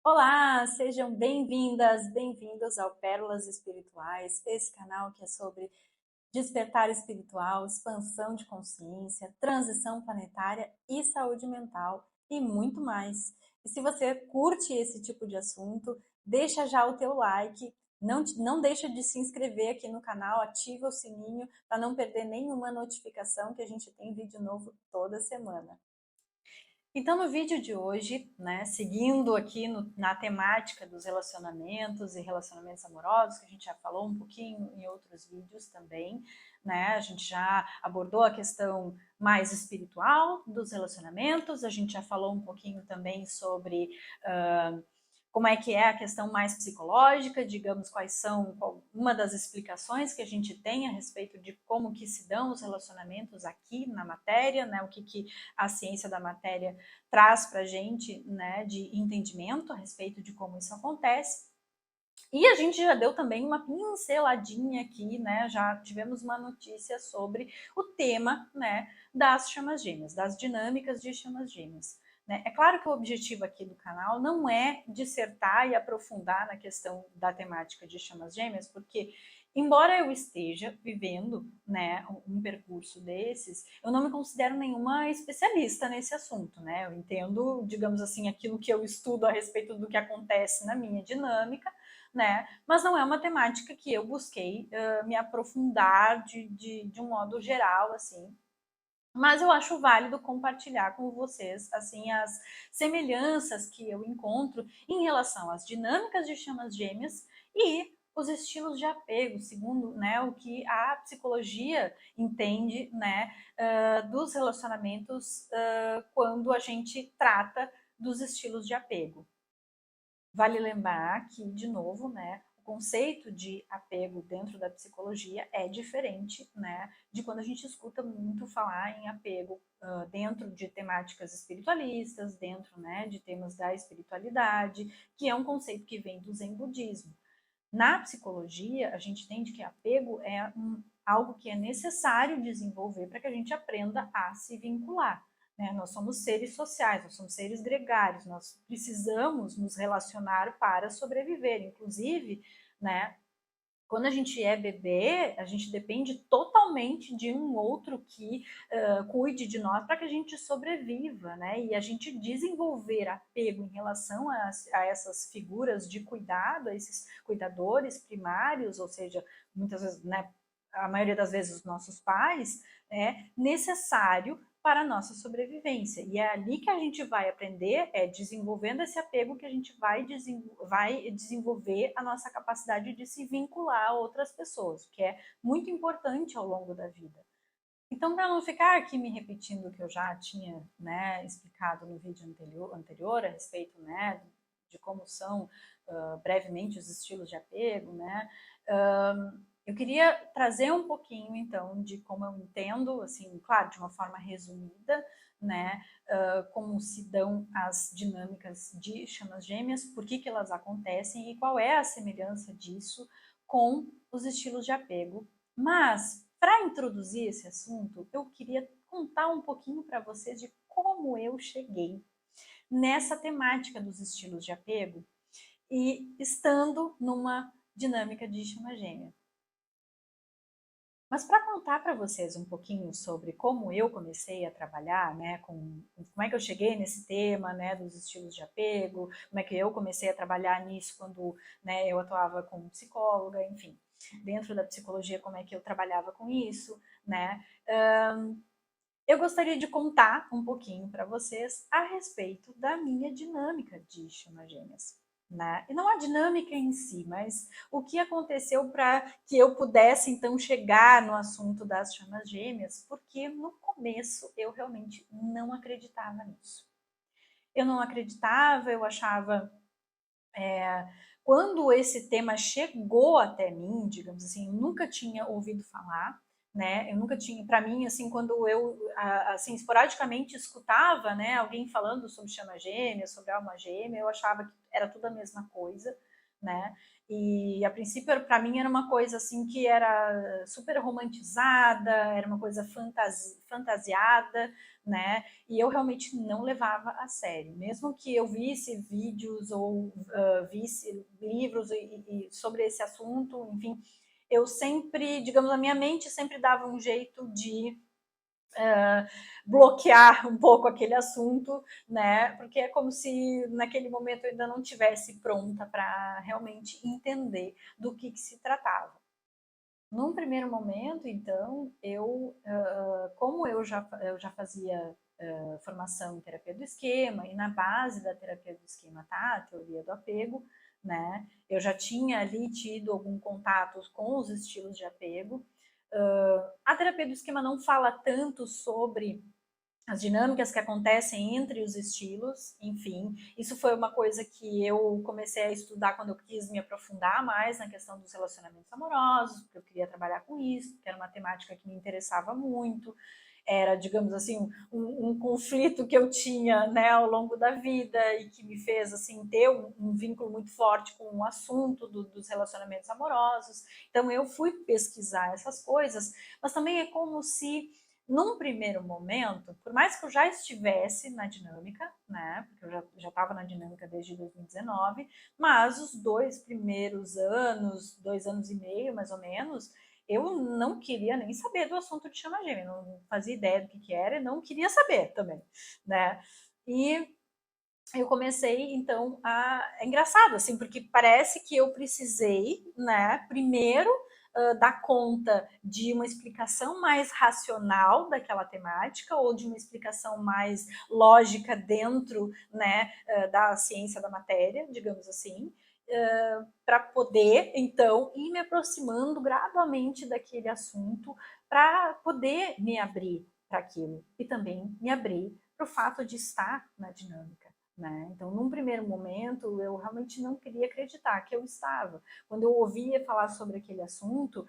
Olá, sejam bem-vindas, bem-vindos ao Pérolas Espirituais, esse canal que é sobre despertar espiritual, expansão de consciência, transição planetária e saúde mental e muito mais. E se você curte esse tipo de assunto, deixa já o teu like, não deixa de se inscrever aqui no canal, ativa o sininho para não perder nenhuma notificação que a gente tem vídeo novo toda semana. Então, no vídeo de hoje, né, seguindo aqui na temática dos relacionamentos e relacionamentos amorosos, que a gente já falou um pouquinho em outros vídeos também, né, a gente já abordou a questão mais espiritual dos relacionamentos, a gente já falou um pouquinho também sobre como é que é a questão mais psicológica, digamos, quais são uma das explicações que a gente tem a respeito de como que se dão os relacionamentos aqui na matéria, né, o que a ciência da matéria traz para a gente, né, de entendimento a respeito de como isso acontece. E a gente já deu também uma pinceladinha aqui, né, já tivemos uma notícia sobre o tema, né, das chamas gêmeas, das dinâmicas de chamas gêmeas. Né? É claro que o objetivo aqui do canal não é dissertar e aprofundar na questão da temática de chamas gêmeas, porque embora eu esteja vivendo, né, um percurso desses, eu não me considero nenhuma especialista nesse assunto, né? Eu entendo, digamos assim, aquilo que eu estudo a respeito do que acontece na minha dinâmica, né? Mas não é uma temática que eu busquei me aprofundar de um modo geral, assim. Mas eu acho válido compartilhar com vocês, assim, as semelhanças que eu encontro em relação às dinâmicas de chamas gêmeas e os estilos de apego, segundo, né, o que a psicologia entende, né, dos relacionamentos quando a gente trata dos estilos de apego. Vale lembrar que, de novo, né, o conceito de apego dentro da psicologia é diferente, né, de quando a gente escuta muito falar em apego dentro de temáticas espiritualistas, dentro, né, de temas da espiritualidade, que é um conceito que vem do Zen budismo. Na psicologia, a gente entende que apego é algo que é necessário desenvolver para que a gente aprenda a se vincular. Né? Nós somos seres sociais, nós somos seres gregários, nós precisamos nos relacionar para sobreviver. Inclusive, né, quando a gente é bebê, a gente depende totalmente de um outro que cuide de nós para que a gente sobreviva, né? E a gente desenvolver apego em relação a essas figuras de cuidado, a esses cuidadores primários, ou seja, muitas vezes, né, a maioria das vezes os nossos pais, é necessário para a nossa sobrevivência. E é ali que a gente vai aprender, é desenvolvendo esse apego que a gente vai desenvolver a nossa capacidade de se vincular a outras pessoas, que é muito importante ao longo da vida. Então, para não ficar aqui me repetindo o que eu já tinha, né, explicado no vídeo anterior a respeito, né, de como são brevemente os estilos de apego, né, eu queria trazer um pouquinho, então, de como eu entendo, assim, claro, de uma forma resumida, né, como se dão as dinâmicas de chamas gêmeas, por que elas acontecem e qual é a semelhança disso com os estilos de apego. Mas, para introduzir esse assunto, eu queria contar um pouquinho para vocês de como eu cheguei nessa temática dos estilos de apego e estando numa dinâmica de chama gêmea. Mas para contar para vocês um pouquinho sobre como eu comecei a trabalhar, né, como é que eu cheguei nesse tema, né, dos estilos de apego, como é que eu comecei a trabalhar nisso quando, né, eu atuava como psicóloga, enfim, dentro da psicologia como é que eu trabalhava com isso, né, eu gostaria de contar um pouquinho para vocês a respeito da minha dinâmica de chamas gêmeas. Né? E não a dinâmica em si, mas o que aconteceu para que eu pudesse então chegar no assunto das chamas gêmeas, porque no começo eu realmente não acreditava nisso. Eu não acreditava, eu achava. Quando esse tema chegou até mim, digamos assim, eu nunca tinha ouvido falar, né? Eu nunca tinha, para mim, assim, quando eu, assim, esporadicamente escutava, né, alguém falando sobre chama gêmea, sobre alma gêmea, eu achava que era tudo a mesma coisa, né? E a princípio, para mim, era uma coisa assim que era super romantizada, era uma coisa fantasiada, né? E eu realmente não levava a sério. Mesmo que eu visse vídeos ou visse livros sobre esse assunto, enfim, eu sempre, digamos, a minha mente sempre dava um jeito de bloquear um pouco aquele assunto, né? Porque é como se naquele momento eu ainda não tivesse pronta para realmente entender do que se tratava. Num primeiro momento, então, como eu já fazia formação em terapia do esquema, e na base da terapia do esquema está a teoria do apego, né? Eu já tinha ali tido algum contato com os estilos de apego. A terapia do esquema não fala tanto sobre as dinâmicas que acontecem entre os estilos, enfim, isso foi uma coisa que eu comecei a estudar quando eu quis me aprofundar mais na questão dos relacionamentos amorosos, porque eu queria trabalhar com isso, porque era uma temática que me interessava muito, era, digamos assim, um conflito que eu tinha, né, ao longo da vida e que me fez, assim, ter um vínculo muito forte com o assunto dos relacionamentos amorosos. Então, eu fui pesquisar essas coisas, mas também é como se num primeiro momento, por mais que eu já estivesse na dinâmica, né, porque eu já estava na dinâmica desde 2019, mas os 2 primeiros anos, 2 anos e meio mais ou menos, eu não queria nem saber do assunto de chama gêmea, não fazia ideia do que era e não queria saber também, né? E eu comecei, então, é engraçado, assim, porque parece que eu precisei, né, primeiro dar conta de uma explicação mais racional daquela temática ou de uma explicação mais lógica dentro, né, da ciência da matéria, digamos assim, para poder, então, ir me aproximando gradualmente daquele assunto para poder me abrir para aquilo e também me abrir para o fato de estar na dinâmica. Né? Então, num primeiro momento, eu realmente não queria acreditar que eu estava. Quando eu ouvia falar sobre aquele assunto,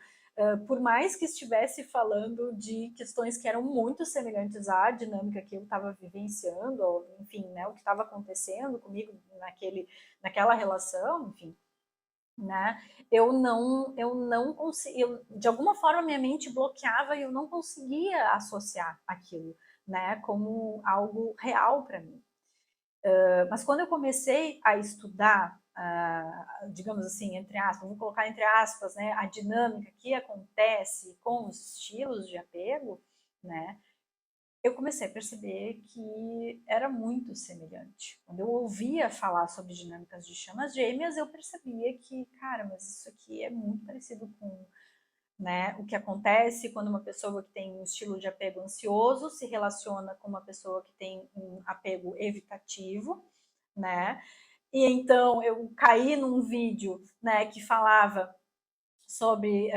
por mais que estivesse falando de questões que eram muito semelhantes à dinâmica que eu estava vivenciando, ou, enfim, né, o que estava acontecendo comigo naquela relação, enfim, né? Eu não conseguia, de alguma forma minha mente bloqueava e eu não conseguia associar aquilo, né, como algo real para mim. Mas quando eu comecei a estudar, digamos assim, entre aspas, vou colocar entre aspas, né, a dinâmica que acontece com os estilos de apego, né, eu comecei a perceber que era muito semelhante. Quando eu ouvia falar sobre dinâmicas de chamas gêmeas, eu percebia que, cara, mas isso aqui é muito parecido com, né, o que acontece quando uma pessoa que tem um estilo de apego ansioso se relaciona com uma pessoa que tem um apego evitativo, né? E então eu caí num vídeo, né, que falava sobre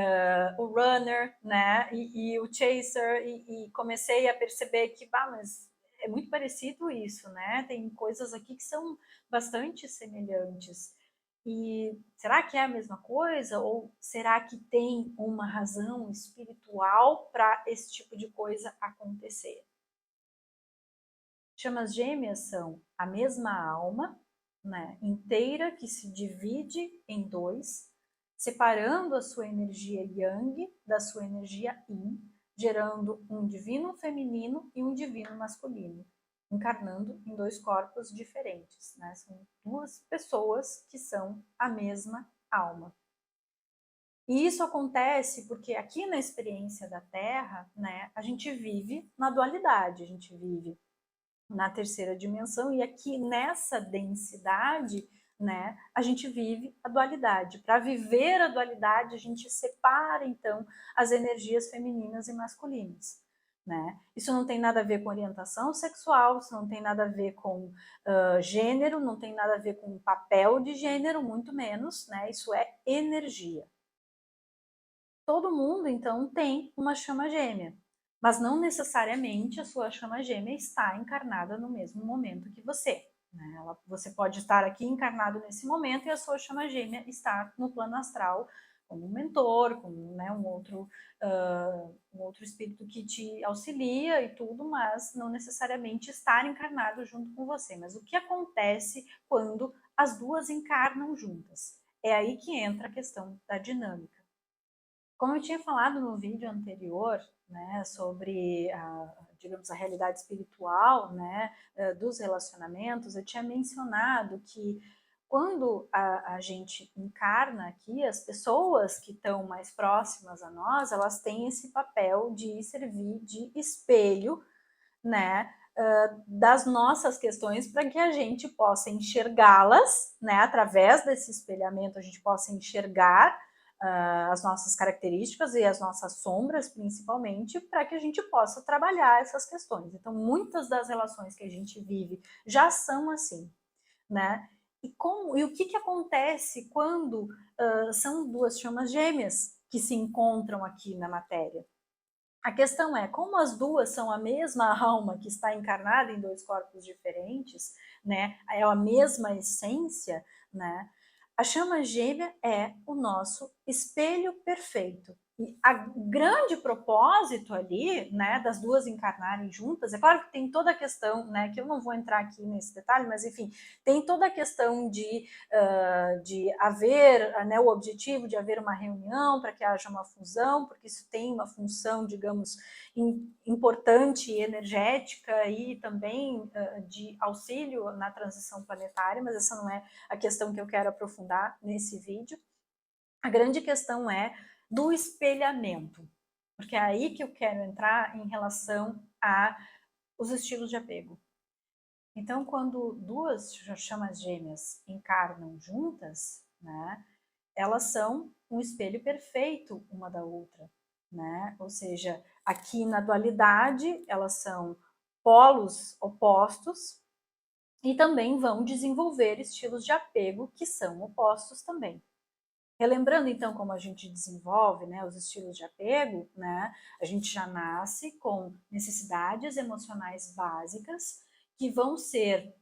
o runner, né, e o chaser, e comecei a perceber que, bah, mas é muito parecido isso, né? Tem coisas aqui que são bastante semelhantes. E será que é a mesma coisa? Ou será que tem uma razão espiritual para esse tipo de coisa acontecer? Chamas gêmeas são a mesma alma, né, inteira, que se divide em dois, separando a sua energia yang da sua energia yin, gerando um divino feminino e um divino masculino, encarnando em 2 corpos diferentes. Né? São 2 pessoas que são a mesma alma. E isso acontece porque aqui na experiência da Terra, né, a gente vive na dualidade, a gente vive na terceira dimensão, e aqui nessa densidade, né, a gente vive a dualidade. Para viver a dualidade, a gente separa, então, as energias femininas e masculinas. Né? Isso não tem nada a ver com orientação sexual, isso não tem nada a ver com gênero, não tem nada a ver com papel de gênero, muito menos, né? Isso é energia. Todo mundo, então, tem uma chama gêmea, mas não necessariamente a sua chama gêmea está encarnada no mesmo momento que você. Né? Você pode estar aqui encarnado nesse momento e a sua chama gêmea está no plano astral, como um mentor, como, né, um outro espírito que te auxilia e tudo, mas não necessariamente estar encarnado junto com você. Mas o que acontece quando as duas encarnam juntas? É aí que entra a questão da dinâmica. Como eu tinha falado no vídeo anterior, né, sobre digamos, a realidade espiritual, né, dos relacionamentos, eu tinha mencionado que quando a gente encarna aqui, as pessoas que estão mais próximas a nós, elas têm esse papel de servir de espelho, né, das nossas questões para que a gente possa enxergá-las, né, através desse espelhamento a gente possa enxergar as nossas características e as nossas sombras, principalmente, para que a gente possa trabalhar essas questões. Então, muitas das relações que a gente vive já são assim, né? E o que acontece quando são duas chamas gêmeas que se encontram aqui na matéria? A questão é, como as duas são a mesma alma que está encarnada em dois corpos diferentes, né? É a mesma essência, né? A chama gêmea é o nosso espelho perfeito. E o grande propósito ali, né, das duas encarnarem juntas, é claro que tem toda a questão, né, que eu não vou entrar aqui nesse detalhe, mas enfim, tem toda a questão de haver, né, o objetivo de haver uma reunião para que haja uma fusão, porque isso tem uma função, digamos, importante e energética e também de auxílio na transição planetária, mas essa não é a questão que eu quero aprofundar nesse vídeo. A grande questão é do espelhamento, porque é aí que eu quero entrar em relação a os estilos de apego. Então, quando duas chamas gêmeas encarnam juntas, né, elas são um espelho perfeito uma da outra, né? Ou seja, aqui na dualidade, elas são polos opostos e também vão desenvolver estilos de apego que são opostos também. Relembrando então como a gente desenvolve, né, os estilos de apego, né, a gente já nasce com necessidades emocionais básicas que vão ser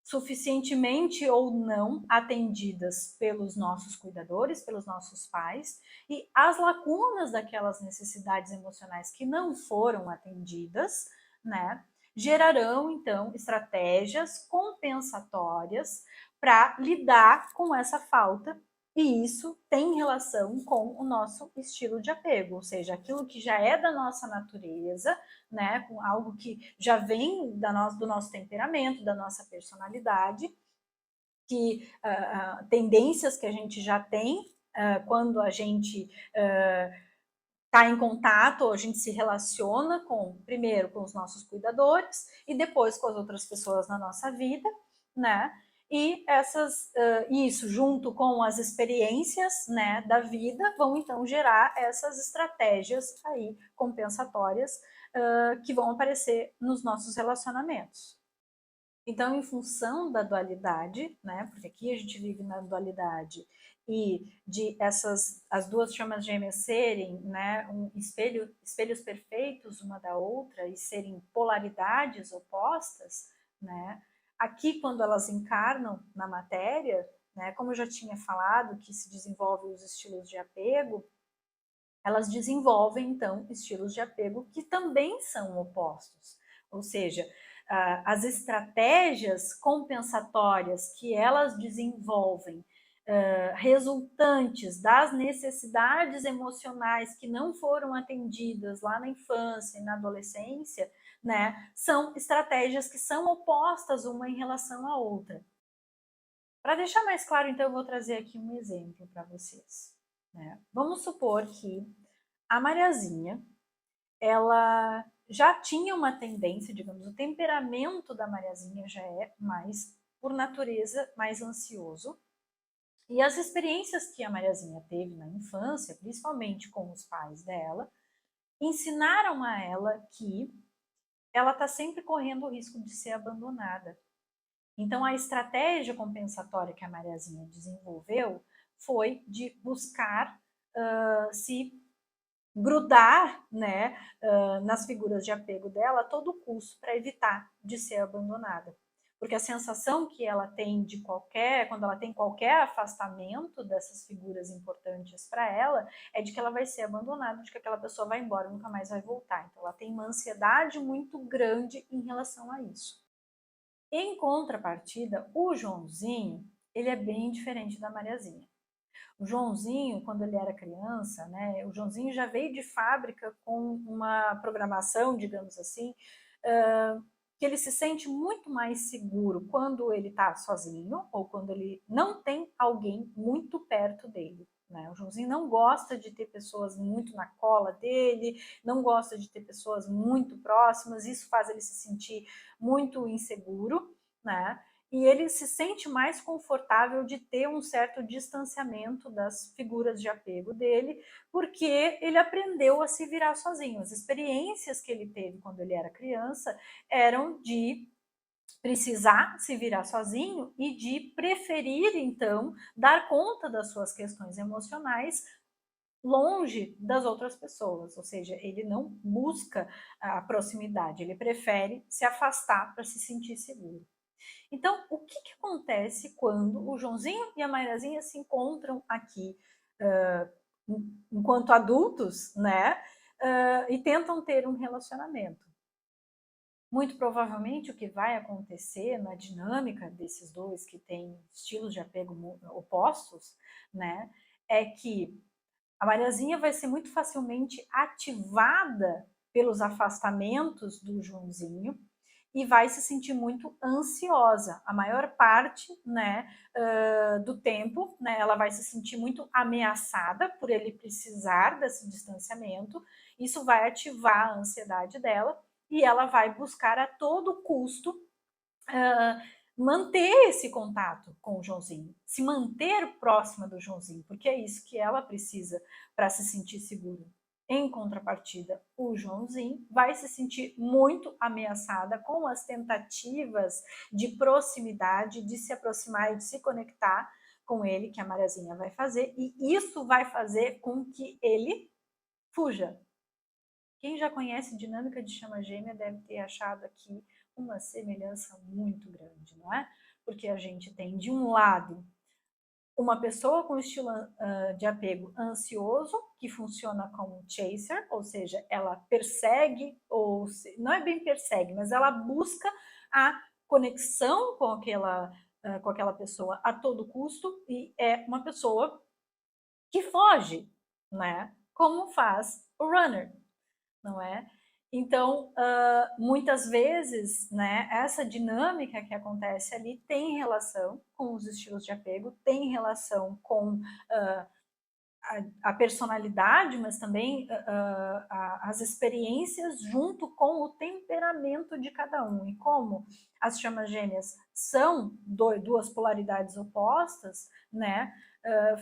suficientemente ou não atendidas pelos nossos cuidadores, pelos nossos pais, e as lacunas daquelas necessidades emocionais que não foram atendidas, né, gerarão então estratégias compensatórias para lidar com essa falta. E isso tem relação com o nosso estilo de apego, ou seja, aquilo que já é da nossa natureza, né, com algo que já vem do nosso temperamento, da nossa personalidade, que tendências que a gente já tem quando a gente está em contato, ou a gente se relaciona primeiro com os nossos cuidadores e depois com as outras pessoas na nossa vida, né? E isso junto com as experiências, né, da vida vão então gerar essas estratégias aí compensatórias que vão aparecer nos nossos relacionamentos. Então, em função da dualidade, né, porque aqui a gente vive na dualidade, e de as duas chamas gêmeas serem, né, espelhos perfeitos uma da outra e serem polaridades opostas, né, aqui quando elas encarnam na matéria, né, como eu já tinha falado, que se desenvolvem os estilos de apego, elas desenvolvem então estilos de apego que também são opostos, ou seja, as estratégias compensatórias que elas desenvolvem resultantes das necessidades emocionais que não foram atendidas lá na infância e na adolescência, né, são estratégias que são opostas uma em relação à outra. Para deixar mais claro, então, eu vou trazer aqui um exemplo para vocês, né? Vamos supor que a Mariazinha, ela já tinha uma tendência, digamos, o temperamento da Mariazinha já é mais, por natureza, mais ansioso. E as experiências que a Mariazinha teve na infância, principalmente com os pais dela, ensinaram a ela que ela está sempre correndo o risco de ser abandonada. Então, a estratégia compensatória que a Mariazinha desenvolveu foi de buscar se grudar, né, nas figuras de apego dela a todo custo para evitar de ser abandonada. Porque a sensação que ela tem quando ela tem qualquer afastamento dessas figuras importantes para ela, é de que ela vai ser abandonada, de que aquela pessoa vai embora e nunca mais vai voltar. Então ela tem uma ansiedade muito grande em relação a isso. Em contrapartida, o Joãozinho, ele é bem diferente da Mariazinha. O Joãozinho, quando ele era criança, né, o Joãozinho já veio de fábrica com uma programação, digamos assim, que ele se sente muito mais seguro quando ele está sozinho ou quando ele não tem alguém muito perto dele. Né? O Joãozinho não gosta de ter pessoas muito na cola dele, não gosta de ter pessoas muito próximas, isso faz ele se sentir muito inseguro, né? E ele se sente mais confortável de ter um certo distanciamento das figuras de apego dele, porque ele aprendeu a se virar sozinho. As experiências que ele teve quando ele era criança eram de precisar se virar sozinho e de preferir, então, dar conta das suas questões emocionais longe das outras pessoas, ou seja, ele não busca a proximidade, ele prefere se afastar para se sentir seguro. Então, o que acontece quando o Joãozinho e a Mairazinha se encontram aqui enquanto adultos, né, e tentam ter um relacionamento? Muito provavelmente o que vai acontecer na dinâmica desses dois que têm estilos de apego opostos, né, é que a Mariazinha vai ser muito facilmente ativada pelos afastamentos do Joãozinho e vai se sentir muito ansiosa. A maior parte, né, do tempo, né, ela vai se sentir muito ameaçada por ele precisar desse distanciamento. Isso vai ativar a ansiedade dela e ela vai buscar a todo custo manter esse contato com o Joãozinho, se manter próxima do Joãozinho, porque é isso que ela precisa para se sentir segura. Em contrapartida, o Joãozinho vai se sentir muito ameaçada com as tentativas de proximidade, de se aproximar e de se conectar com ele, que a Mariazinha vai fazer, e isso vai fazer com que ele fuja. Quem já conhece dinâmica de chama gêmea deve ter achado aqui uma semelhança muito grande, não é? Porque a gente tem, de um lado, uma pessoa com estilo de apego ansioso, que funciona como chaser, ou seja, ela persegue, ou não é bem persegue, mas ela busca a conexão com aquela pessoa a todo custo, e é uma pessoa que foge, né? Como faz o runner, não é? Então, muitas vezes, né, essa dinâmica que acontece ali tem relação com os estilos de apego, tem relação com a personalidade, mas também as experiências junto com o temperamento de cada um. E como as chamas gêmeas são duas polaridades opostas, né,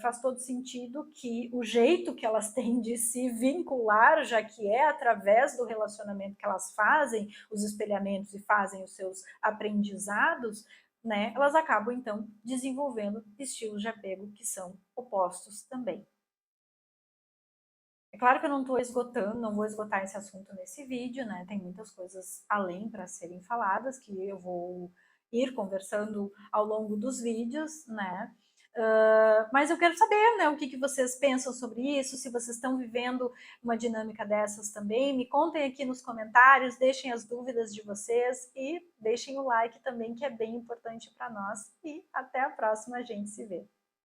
faz todo sentido que o jeito que elas têm de se vincular, já que é através do relacionamento que elas fazem os espelhamentos e fazem os seus aprendizados, né, elas acabam então desenvolvendo estilos de apego que são opostos também. É claro que eu não estou esgotando, não vou esgotar esse assunto nesse vídeo, né? Tem muitas coisas além para serem faladas que eu vou ir conversando ao longo dos vídeos, né? Mas eu quero saber, né, o que vocês pensam sobre isso, se vocês estão vivendo uma dinâmica dessas também. Me contem aqui nos comentários, deixem as dúvidas de vocês e deixem o like também, que é bem importante para nós. E até a próxima, a gente se vê.